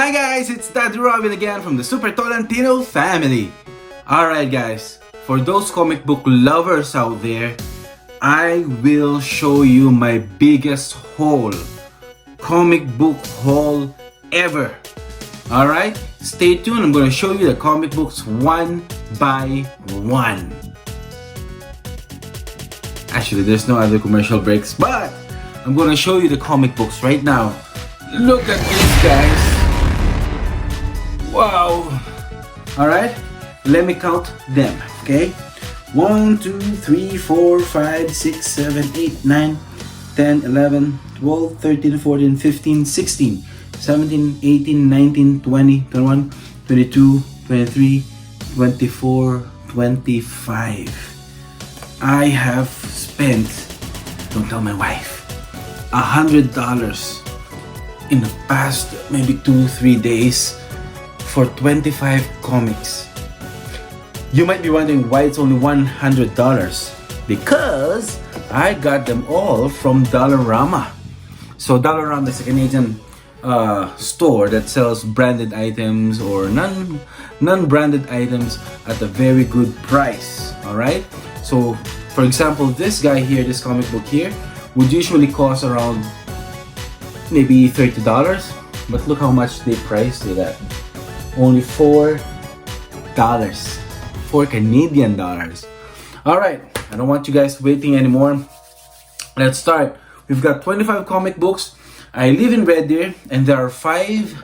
Hi guys, it's Daddy Robin again from the Super Tolentino family. Alright guys, for those comic book lovers out there, I will show you my biggest haul, comic book haul ever. Alright, stay tuned, I'm going to show you the comic books one by one. Actually, there's no other commercial breaks, but I'm going to show you the comic books right now. Look at this guys. Wow. Alright, let me count them, okay? 1, 2, 3, 4, 5, 6, 7, 8, 9, 10, 11, 12, 13, 14, 15, 16, 17, 18, 19, 20, 21, 22, 23, 24, 25. I have spent, don't tell my wife, $100 in the past maybe 2-3 days for 25 comics. You might be wondering why it's only $100, because I got them all from Dollarama. So Dollarama is a Canadian store that sells branded items or non-branded items at a very good price. Alright, so for example, this guy here, this comic book here, would usually cost around maybe $30, but look how much they priced it at. Only $4 Canadian dollars. Alright, I don't want you guys waiting anymore. Let's start. We've got 25 comic books. I live in Red Deer and there are 5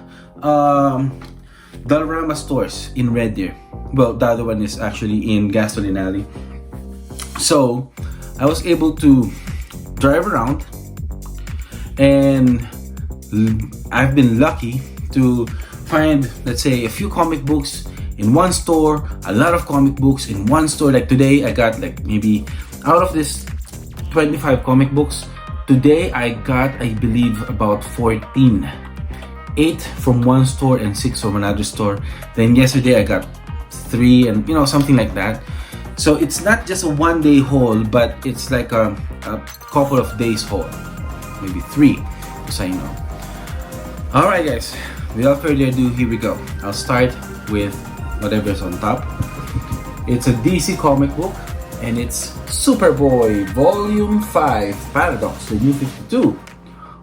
Dollarama stores in Red Deer. Well, the other one is actually in Gasoline Alley. So I was able to drive around, and I've been lucky to find, let's say, a few comic books in one store, a lot of comic books in one store. Like today I got like maybe out of this 25 comic books, today I got, I believe, about 14. 8 from one store and 6 from another store. Then yesterday I got 3 and something like that. So it's not just a one-day haul, but it's like a couple of days haul, maybe 3, so you know. Alright guys, without further ado, here we go. I'll start with whatever's on top. It's a DC comic book, and it's Superboy Volume 5 Paradox, the New 52.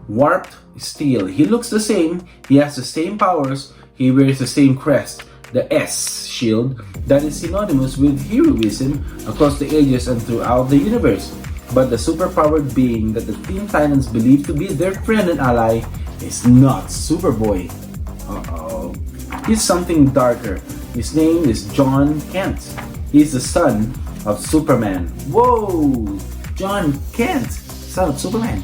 Warped Steel. He looks the same, he has the same powers, he wears the same crest, the S shield, that is synonymous with heroism across the ages and throughout the universe. But the superpowered being that the Teen Titans believe to be their friend and ally is not Superboy. Uh-oh. He's something darker. His name is John Kent. He's the son of Superman. Whoa! John Kent, son of Superman.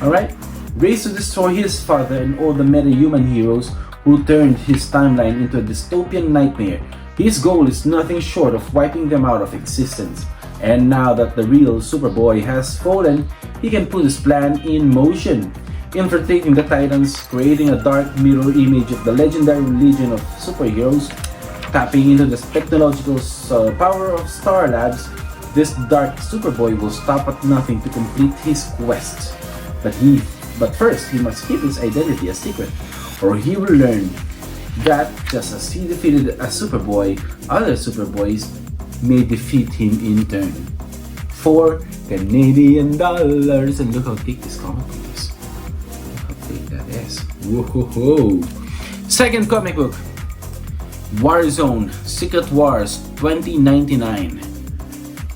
Alright? Raised to destroy his father and all the meta-human heroes who turned his timeline into a dystopian nightmare. His goal is nothing short of wiping them out of existence. And now that the real Superboy has fallen, he can put his plan in motion, infiltrating the Titans, creating a dark mirror image of the legendary legion of superheroes, tapping into the technological power of Star Labs. This dark Superboy will stop at nothing to complete his quest. But first, he must keep his identity a secret, or he will learn that just as he defeated a Superboy, other Superboys may defeat him in turn. $4 Canadian dollars, and look how thick this comic book is. Look how thick that is. Whoa. Second comic book, Warzone Secret Wars 2099.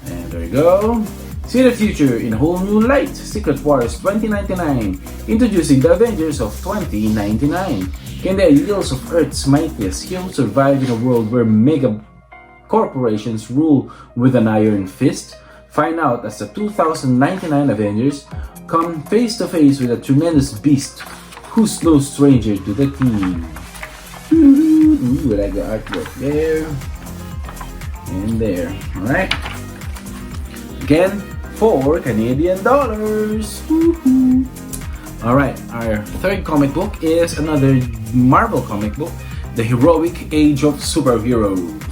And there you go. See the future in a whole new light. Secret Wars 2099. Introducing the Avengers of 2099. Can the ideals of Earth's mightiest heroes survive in a world where mega corporations rule with an iron fist? Find out as the 2099 Avengers come face to face with a tremendous beast who's no stranger to the team. Ooh, I like the artwork there and there. Alright. Again, $4 Canadian dollars. Alright, our third comic book is another Marvel comic book, The Heroic Age of Superheroes.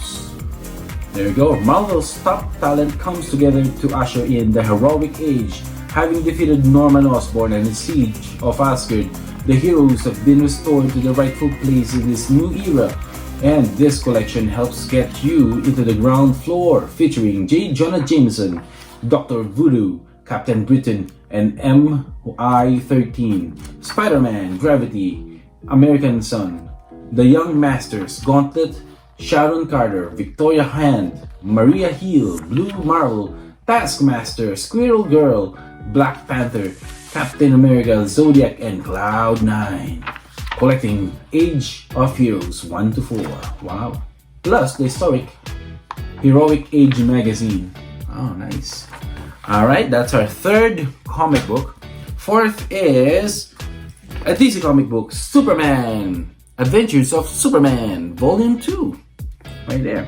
There you go. Marvel's top talent comes together to usher in the heroic age. Having defeated Norman Osborn and the siege of Asgard, The heroes have been restored to their rightful place in this new era, and this collection helps get you into the ground floor, featuring J. Jonah Jameson, Dr. Voodoo, Captain Britain, and MI-13, Spiderman, Gravity, American Son, The Young Masters, Gauntlet, Sharon Carter, Victoria Hand, Maria Hill, Blue Marvel, Taskmaster, Squirrel Girl, Black Panther, Captain America, Zodiac, and Cloud9. Collecting Age of Heroes 1 to 4. Wow. Plus the historic Heroic Age magazine. Oh, nice. Alright, that's our third comic book. Fourth is a DC comic book, Superman, Adventures of Superman, Volume 2. Right there.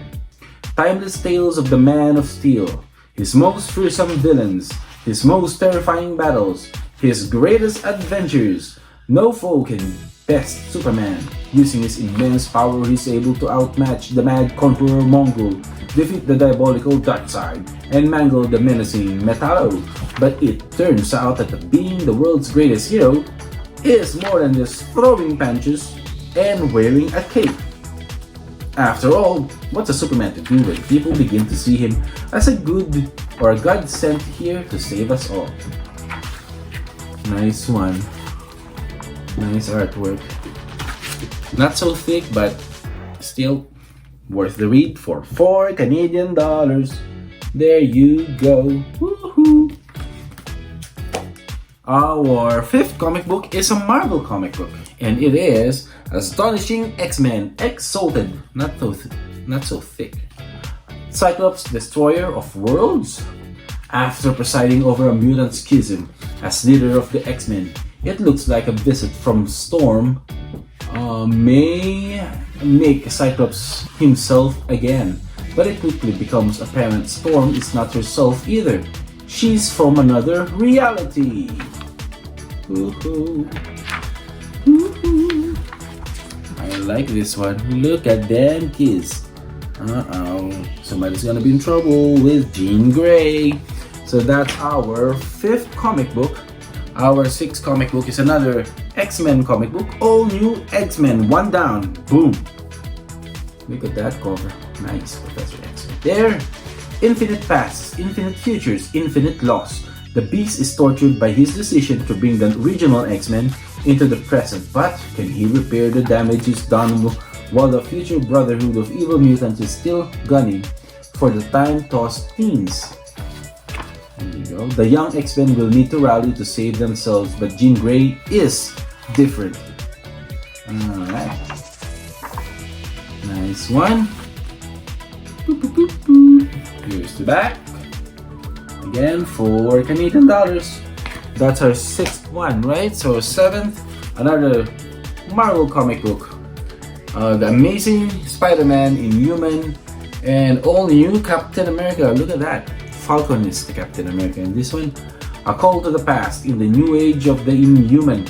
Timeless tales of the Man of Steel, his most fearsome villains, his most terrifying battles, his greatest adventures. No foe can best Superman. Using his immense power, he's able to outmatch the mad Conqueror Mongol, defeat the diabolical Darkseid, and mangle the menacing Metallo. But it turns out that being the world's greatest hero is more than just throwing punches and wearing a cape. After all, what's a Superman to do when people begin to see him as a good or a god sent here to save us all? Nice one. Nice artwork. Not so thick, but still worth the read for $4 Canadian. There you go. Woohoo! Our fifth comic book is a Marvel comic book, and it is Astonishing X-Men Exalted. Not so thick. Cyclops, Destroyer of Worlds. After presiding over a mutant schism as leader of the X-Men, it looks like a visit from Storm may make Cyclops himself again, but it quickly becomes apparent Storm is not herself either. She's from another reality. Woohoo! Woohoo! I like this one. Look at them kids. Somebody's gonna be in trouble with Jean Grey. So that's our fifth comic book. Our sixth comic book is another X-Men comic book. All new X-Men, one down. Boom. Look at that cover. Nice, Professor X right there. Infinite past, infinite futures, infinite loss. The Beast is tortured by his decision to bring the original X-Men into the present, but can he repair the damages done while the future Brotherhood of Evil Mutants is still gunning for the time-tossed teens? There you go. The young X-Men will need to rally to save themselves, but Jean Grey is different. Alright. Nice one. Boop, boop, boop, boop. Here's the back. Again, $4 Canadian. That's our sixth one, right? So seventh, another Marvel comic book. The Amazing Spider-Man, Inhuman, and all new Captain America. Look at that. Falcon is the Captain America in this one. A call to the past in the new age of the Inhuman.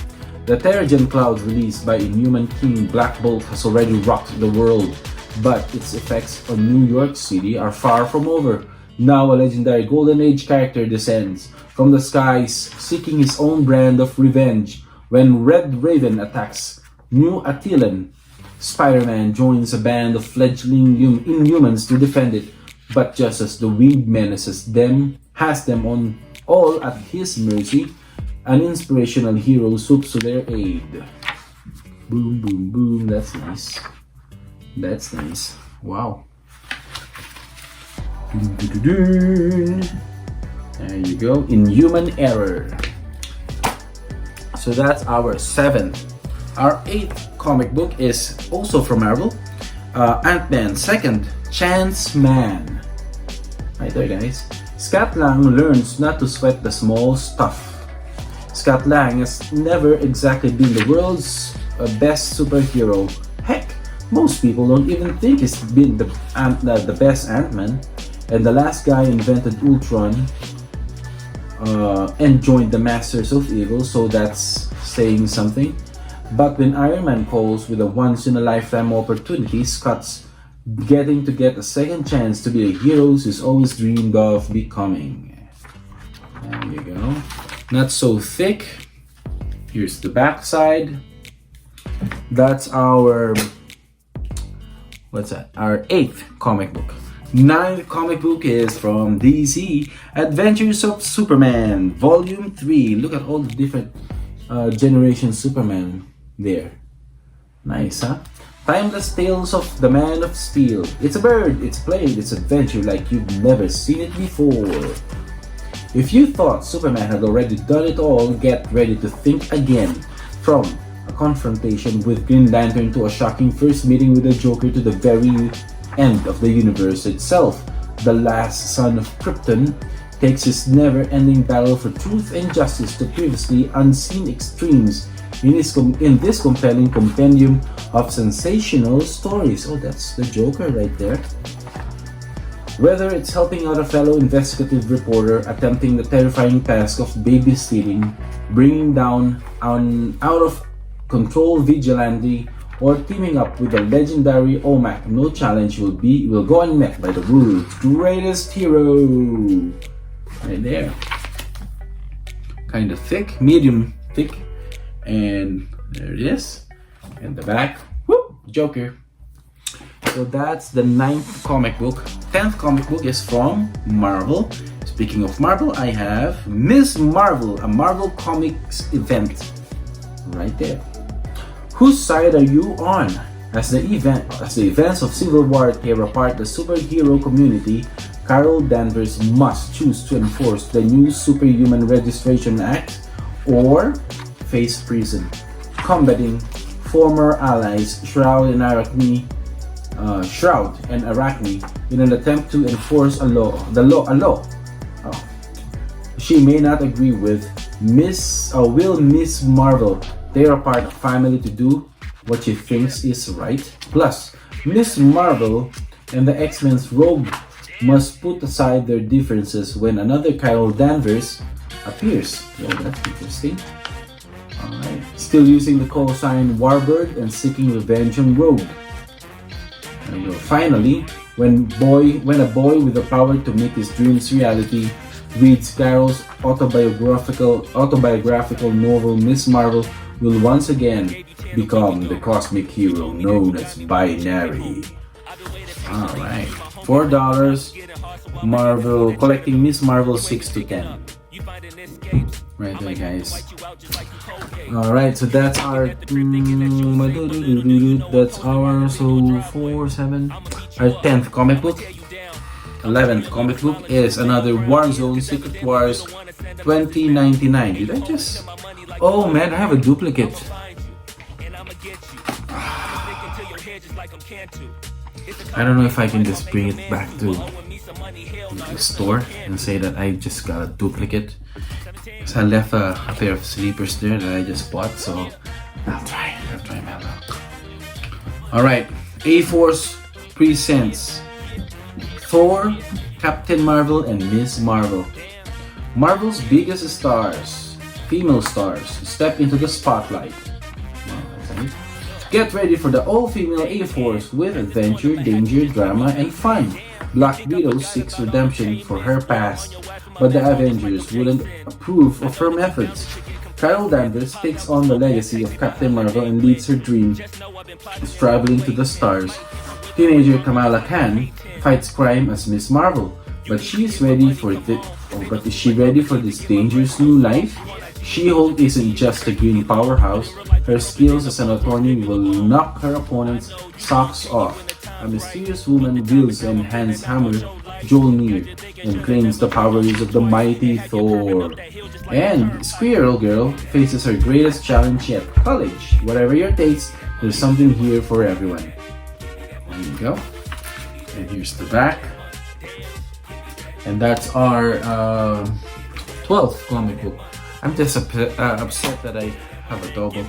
The Terrigen Cloud released by Inhuman King Black Bolt has already rocked the world, but its effects on New York City are far from over. Now a legendary Golden Age character descends from the skies seeking his own brand of revenge. When Red Raven attacks New Attilan, Spider-Man joins a band of fledgling Inhumans to defend it. But just as the winged menace has them on all at his mercy, an inspirational hero swoops to their aid. Boom, boom, boom. That's nice. That's nice. Wow. There you go. Inhuman Error. So that's our seventh. Our eighth comic book is also from Marvel. Ant-Man Second Chance Man. Right there, guys. Scott Lang learns not to sweat the small stuff. Scott Lang has never exactly been the world's best superhero. Heck, most people don't even think he's been the best Ant-Man. And the last guy invented Ultron and joined the Masters of Evil, so that's saying something. But when Iron Man calls with a once-in-a-lifetime opportunity, Scott's getting to get a second chance to be the heroes he's always dreamed of becoming. There you go. Not so thick. Here's the back side. That's our, what's that? Our 8th comic book. 9th comic book is from DC, Adventures of Superman, Volume 3. Look at all the different generation Superman there. Nice, huh? Timeless tales of the Man of Steel. It's a bird, it's played, it's adventure like you've never seen it before. If you thought Superman had already done it all, get ready to think again. From a confrontation with Green Lantern to a shocking first meeting with the Joker to the very end of the universe itself, the last son of Krypton takes his never-ending battle for truth and justice to previously unseen extremes in this compelling compendium of sensational stories. Oh, that's the Joker right there. Whether it's helping out a fellow investigative reporter attempting the terrifying task of babysitting, bringing down an out-of-control vigilante, or teaming up with the legendary OMAC, no challenge will go unmet by the world's greatest hero. Right there. Kind of thick, medium thick, and there it is. And the back, whoop, Joker. So that's the 9th comic book. 10th comic book is from Marvel. Speaking of Marvel, I have Miss Marvel, a Marvel Comics event right there. Whose side are you on? As the events of Civil War tear apart the superhero community, Carol Danvers must choose to enforce the new Superhuman Registration Act or face prison, combating former allies Shroud and Arachne in an attempt to enforce a law. Oh. She may not agree with. Will Miss Marvel tear apart a family to do what she thinks is right? Plus, Miss Marvel and the X-Men's Rogue must put aside their differences when another Carol Danvers appears. Oh, that's interesting. Alright. Still using the call sign Warbird and seeking revenge on Rogue. And finally, when a boy with the power to make his dreams reality reads Carol's autobiographical novel, Miss Marvel will once again become the cosmic hero known as Binary. Alright, $4, Marvel, collecting Miss Marvel 6 to 10. Right there, guys. Alright, so that's our 10th comic book. 11th comic book is another Warzone Secret Wars 2099. Did I just... Oh man, I have a duplicate. I don't know if I can just bring it back to the store and say that I just got a duplicate. So I left a pair of sleepers there that I just bought, so I'll try my luck. Alright, A-Force presents Thor, Captain Marvel, and Miss Marvel. Marvel's biggest stars, female stars, step into the spotlight. Get ready for the all-female A-Force with adventure, danger, drama, and fun. Black Widow seeks redemption for her past, but the Avengers wouldn't approve of her methods. Carol Danvers takes on the legacy of Captain Marvel and leads her dream of traveling to the stars. Teenager Kamala Khan fights crime as Miss Marvel, but is she ready for this dangerous new life? She-Hulk isn't just a green powerhouse. Her skills as an attorney will knock her opponent's socks off. A mysterious woman wields and hands hammer Jolnir and claims the powers of the mighty Thor. And Squirrel Girl faces her greatest challenge yet, college. Whatever your taste, there's something here for everyone. There you go. And here's the back. And that's our 12th comic book. I'm just upset that I have a double.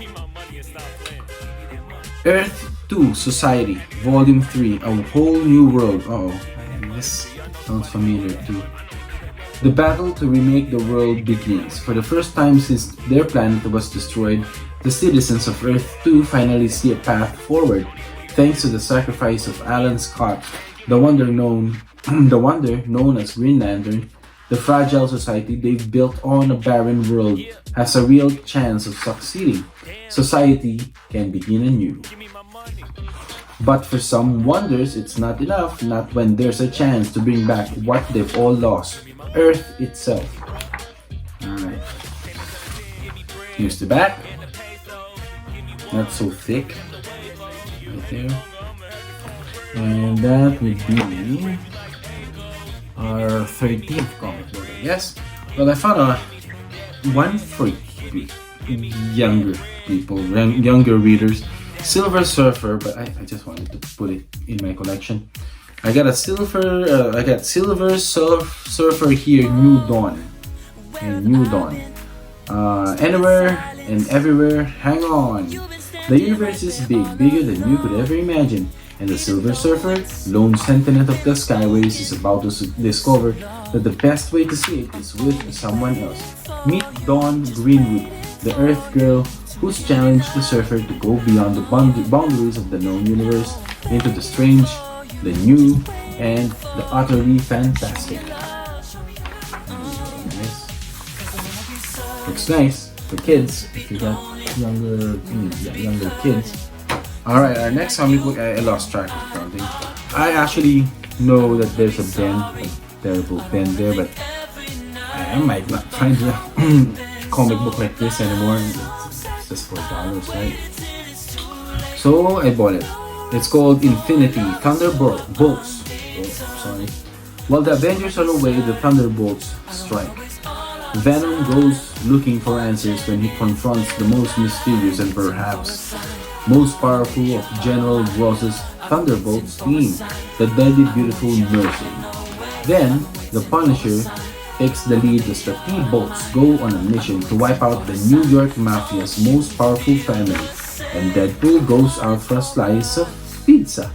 Earth 2 Society, Volume 3, A Whole New World. This sounds familiar too. The battle to remake the world begins. For the first time since their planet was destroyed, the citizens of Earth 2 finally see a path forward, thanks to the sacrifice of Alan Scott, the wonder known as Green Lantern. The fragile society they've built on a barren world has a real chance of succeeding. Society can begin anew. But for some wonders, it's not enough, not when there's a chance to bring back what they've all lost, Earth itself. Alright. Here's the back. Not so thick. Right there. And that would be our 13th comic book, I guess. Well, I found one for younger people, younger readers. Silver Surfer, but I just wanted to put it in my collection. I got Silver Surfer here, New Dawn. And New Dawn. Anywhere and everywhere, hang on. The universe is big, bigger than you could ever imagine. And the Silver Surfer, lone sentinel of the Skyways, is about to discover that the best way to see it is with someone else. Meet Dawn Greenwood, the Earth girl who's challenged the Surfer to go beyond the boundaries of the known universe into the strange, the new, and the utterly fantastic. Looks nice for kids if you got younger kids. Alright, our next comic book, I lost track of counting. I actually know that there's a bend, a terrible bend there, but I might not find a comic book like this anymore. It's just $4, right? So I bought it. It's called Infinity Thunderbolts. Oh, sorry. While the Avengers are away, the Thunderbolts strike. Venom goes looking for answers when he confronts the most mysterious and perhaps most powerful of General Ross's Thunderbolts team, the Deadly Beautiful Mercy. Then, the Punisher takes the lead as the T-Bolts go on a mission to wipe out the New York Mafia's most powerful family, and Deadpool goes out for a slice of pizza.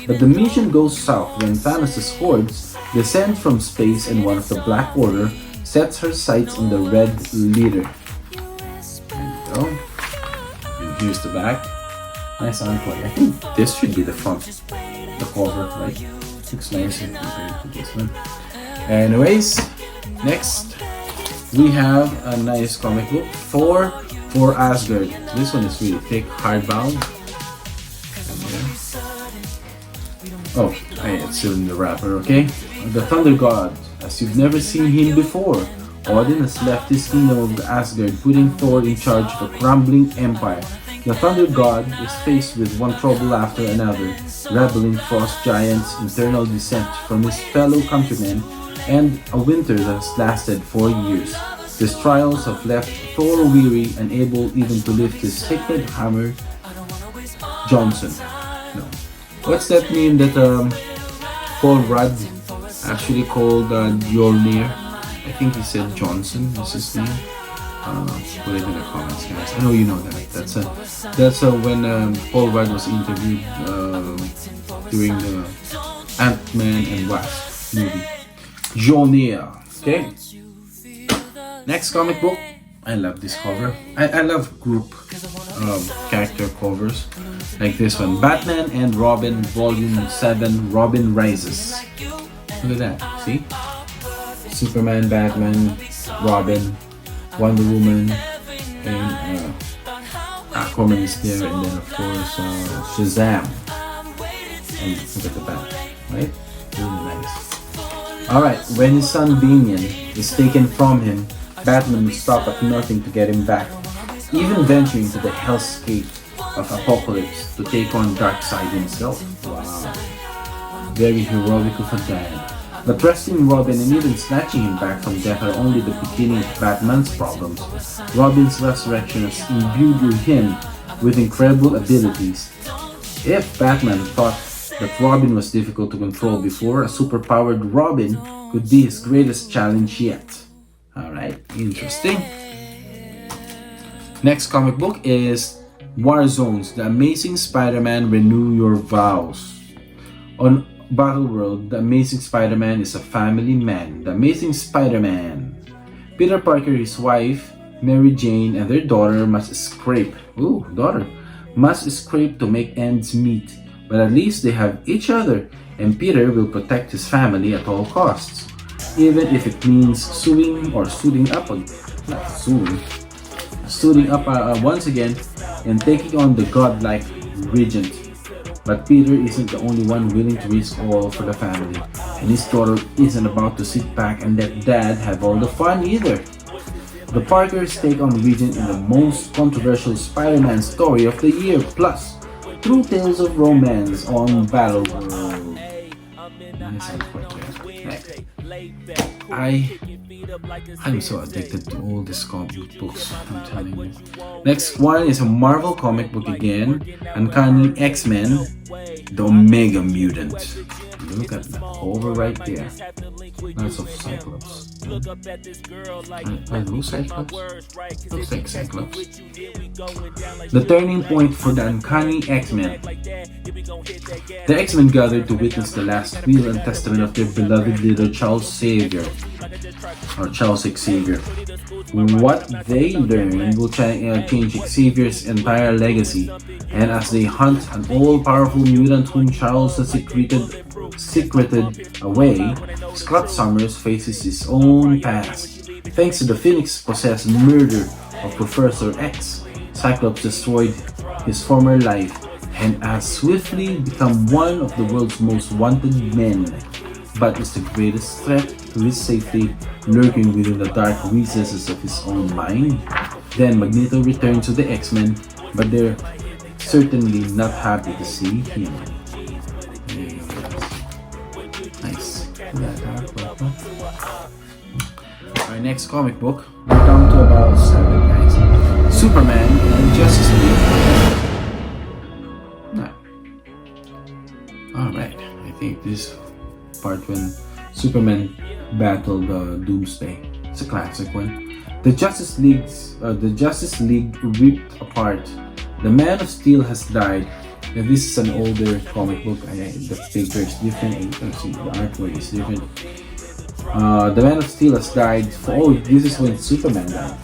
But the mission goes south when Thanos' hordes descend from space and one of the Black Order sets her sights on the Red Leader. There you go. And here's the back. Nice encore. I think this should be the front, the cover, right? Looks nicer compared to this one. Anyways, next we have a nice comic book, Thor for Asgard. This one is really thick, hardbound. Oh, it's still in the wrapper, okay? The Thunder God, as you've never seen him before. Odin has left his kingdom of Asgard, putting Thor in charge of a crumbling empire. The Thunder God is faced with one trouble after another, rebelling frost giants, internal dissent from his fellow countrymen, and a winter that has lasted 4 years. These trials have left Thor weary, unable even to lift his sacred hammer. Johnson. No. What's that name that Paul Rudd actually called Mjolnir? I think he said Johnson is his name. Put it in the comments, guys. I know you know that. That's when Paul Rudd was interviewed during the Ant-Man and Wasp movie. Mjolnir. Okay. Next comic book. I love this cover. I love group character covers like this one. Batman and Robin Volume 7, Robin Rises. Look at that. See? Superman, Batman, Robin, Wonder Woman, and Aquaman is there, and then of course Shazam. And look at the back, right? Really nice. Alright, when his son Damian is taken from him, Batman will stop at nothing to get him back, even venturing to the hellscape of Apocalypse to take on Darkseid himself. Wow. Very heroic of a dad. But rescuing Robin and even snatching him back from death are only the beginning of Batman's problems. Robin's resurrection has imbued him with incredible abilities. If Batman thought that Robin was difficult to control before, a superpowered Robin could be his greatest challenge yet. Alright, interesting. Next comic book is War Zones, The Amazing Spider-Man Renew Your Vows. On Battleworld, the Amazing Spider-Man is a family man. The Amazing Spider-Man. Peter Parker, his wife, Mary Jane, and their daughter must scrape to make ends meet. But at least they have each other, and Peter will protect his family at all costs, even if it means suing or suiting up on, not suing, suiting up once again and taking on the godlike regent. But Peter isn't the only one willing to risk all for the family, and his daughter isn't about to sit back and let Dad have all the fun either. The Parkers take on Regent in the most controversial Spider-Man story of the year, plus true tales of romance on Battleworld. I'm so addicted to all these comic books, I'm telling you. Next one is a Marvel comic book again, Uncanny X-Men, the Omega Mutant. Look at that, over right there. That's of Cyclops. Are those Cyclops? Looks like Cyclops. The turning point for the Uncanny X-Men. The X-Men gathered to witness the last will and testament of their beloved little Charles Xavier, or Charles Xavier. What they learn will change Xavier's entire legacy, and as they hunt an all-powerful mutant whom Charles has secreted away, Scott Summers faces his own past. Thanks to the Phoenix-possessed murder of Professor X, Cyclops destroyed his former life and has swiftly become one of the world's most wanted men, but is the greatest threat to his safety lurking within the dark recesses of his own mind. Then Magneto returns to the X-Men, but they're certainly not happy to see him. Nice. Our next comic book, we're down to about 7 guys. Superman and Justice League. Alright, I think this part when Superman battled Doomsday. It's a classic one. The Justice League ripped apart. The Man of Steel has died. Now this is an older comic book. The picture is different. See, the artwork is different. The Man of Steel has died. This is when Superman died.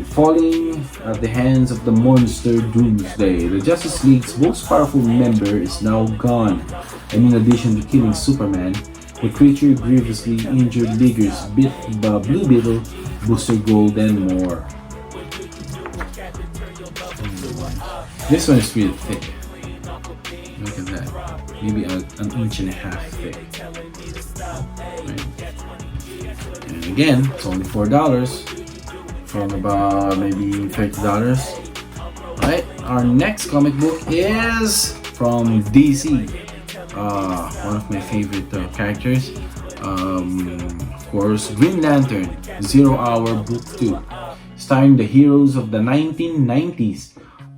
Falling at the hands of the monster Doomsday. The Justice League's most powerful member is now gone, and in addition to killing Superman, the creature grievously injured Leaguers Blue Beetle, Booster Gold, and more. This one is really thick. Look at that. Maybe an inch and a half thick. Right. And again, it's only $4 from about maybe $30. Alright, our next comic book is from Dceu. One of my favorite characters. Of course, Green Lantern, 0 Hour Book 2. Starring the heroes of the 1990s.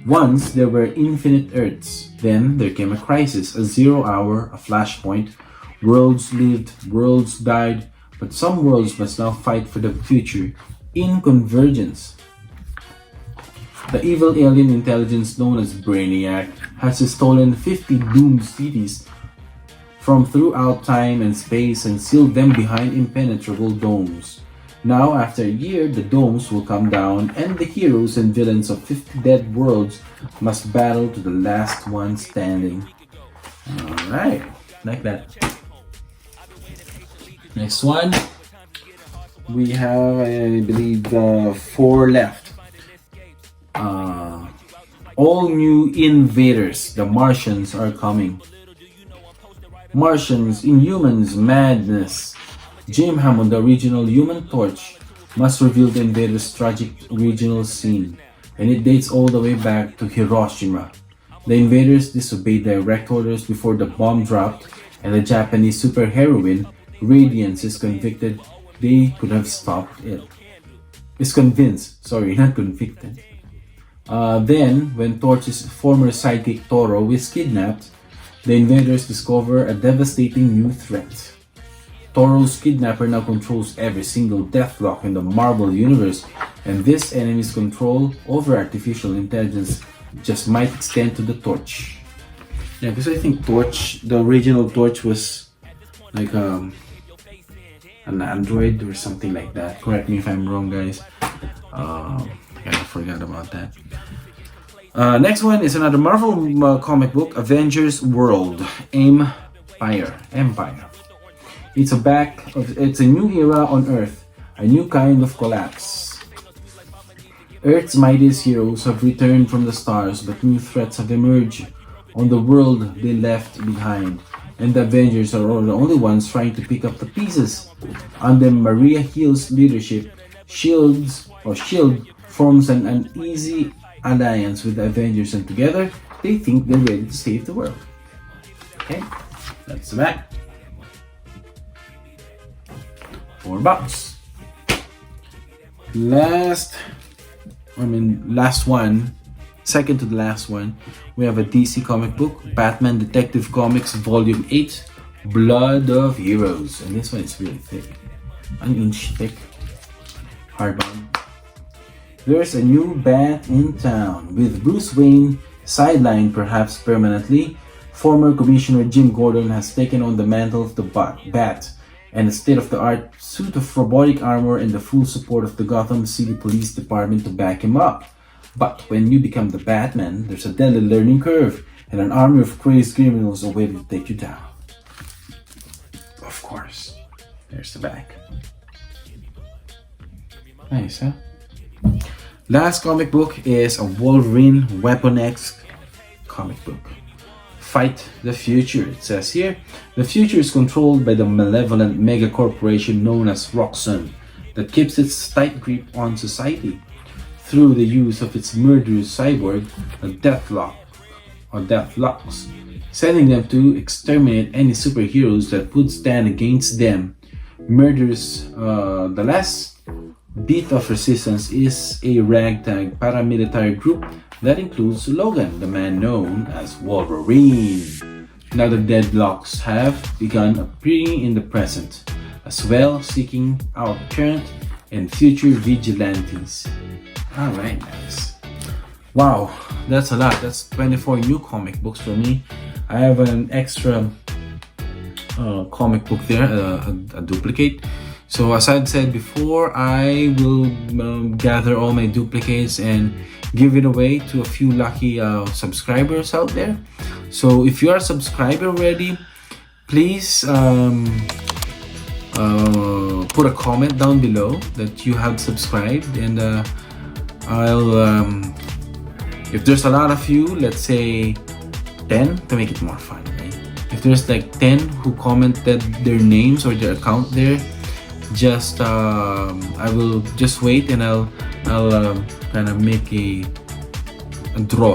Once there were infinite Earths, then there came a crisis, a 0 hour, a flashpoint. Worlds lived, worlds died, but some worlds must now fight for the future in convergence. The evil alien intelligence known as Brainiac has stolen 50 doomed cities from throughout time and space and sealed them behind impenetrable domes. Now, after a year, the domes will come down and the heroes and villains of 50 dead worlds must battle to the last one standing. Alright, like that. Next one. We have, I believe, 4 left. All new invaders, the Martians, are coming. Martians, Inhumans, Madness. Jim Hammond, the original Human Torch, must reveal the invaders' tragic regional scene, and it dates all the way back to Hiroshima. The invaders disobeyed direct orders before the bomb dropped, and the Japanese superheroine, Radiance, is convicted they could have stopped it. Is convinced, sorry, not convicted. Then, when Torch's former sidekick Toro is kidnapped, the invaders discover a devastating new threat. Toro's kidnapper now controls every single Deathlock in the Marvel Universe, and this enemy's control over artificial intelligence just might extend to the Torch. Yeah, because I think Torch, the original Torch, was like an android or something like that. Correct me if I'm wrong, guys. I forgot about that. Next one is another Marvel comic book, Avengers World Empire. It's a new era on Earth, a new kind of collapse. Earth's mightiest heroes have returned from the stars, but new threats have emerged on the world they left behind, and the Avengers are the only ones trying to pick up the pieces. Under Maria Hill's leadership, Shield forms an uneasy alliance with the Avengers, and together they think they're ready to save the world. Okay, that's the back. $4. Last one, second to the last one, we have a DC comic book, Batman Detective Comics Volume 8, Blood of Heroes. And this one is really thick, an inch thick, hardbound. There's a new Bat in town. With Bruce Wayne sidelined perhaps permanently, former Commissioner Jim Gordon has taken on the mantle of the Bat and a state-of-the-art suit of robotic armor and the full support of the Gotham City Police Department to back him up. But when you become the Batman, there's a deadly learning curve and an army of crazed criminals awaiting to take you down. Of course. There's the back. Nice, huh? Last comic book is a Wolverine Weapon X comic book. Fight the future. It says here, the future is controlled by the malevolent mega corporation known as Roxxon that keeps its tight grip on society through the use of its murderous cyborg, Deathlocks, sending them to exterminate any superheroes that would stand against them. The last bit of resistance is a ragtag paramilitary group that includes Logan, the man known as Wolverine. Now the Deathlocks have begun appearing in the present, as well seeking out current and future vigilantes. Alright guys. Wow, that's a lot. That's 24 new comic books for me. I have an extra comic book there, a duplicate. So as I said before, I will gather all my duplicates and give it away to a few lucky subscribers out there. So if you are a subscriber already, please put a comment down below that you have subscribed, and I'll if there's a lot of you, let's say 10 to make it more fun, right? If there's like 10 who commented their names or their account there, just I will just wait and I'll kind of make a draw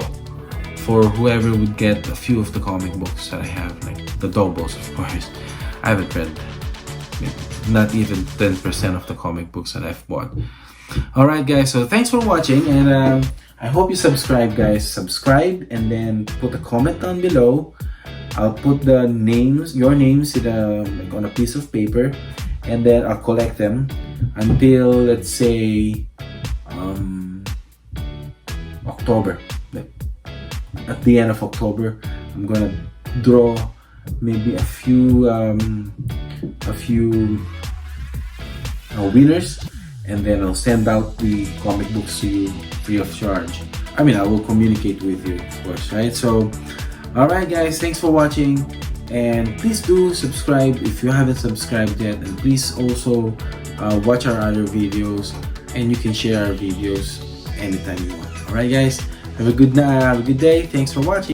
for whoever would get a few of the comic books that I have, like the Doubles, of course. I haven't read not even 10% of the comic books that I've bought. Alright guys, so thanks for watching, and I hope you subscribe guys. Subscribe and then put a comment down below. I'll put the names, your names like on a piece of paper, and then I'll collect them until, let's say, October. Like at the end of October, I'm gonna draw maybe a few winners, and then I'll send out the comic books to you free of charge. I mean, I will communicate with you, of course, right? So, alright guys, thanks for watching, and please do subscribe if you haven't subscribed yet, and please also watch our other videos, and you can share our videos anytime you want. Alright guys, have a good day. Thanks for watching.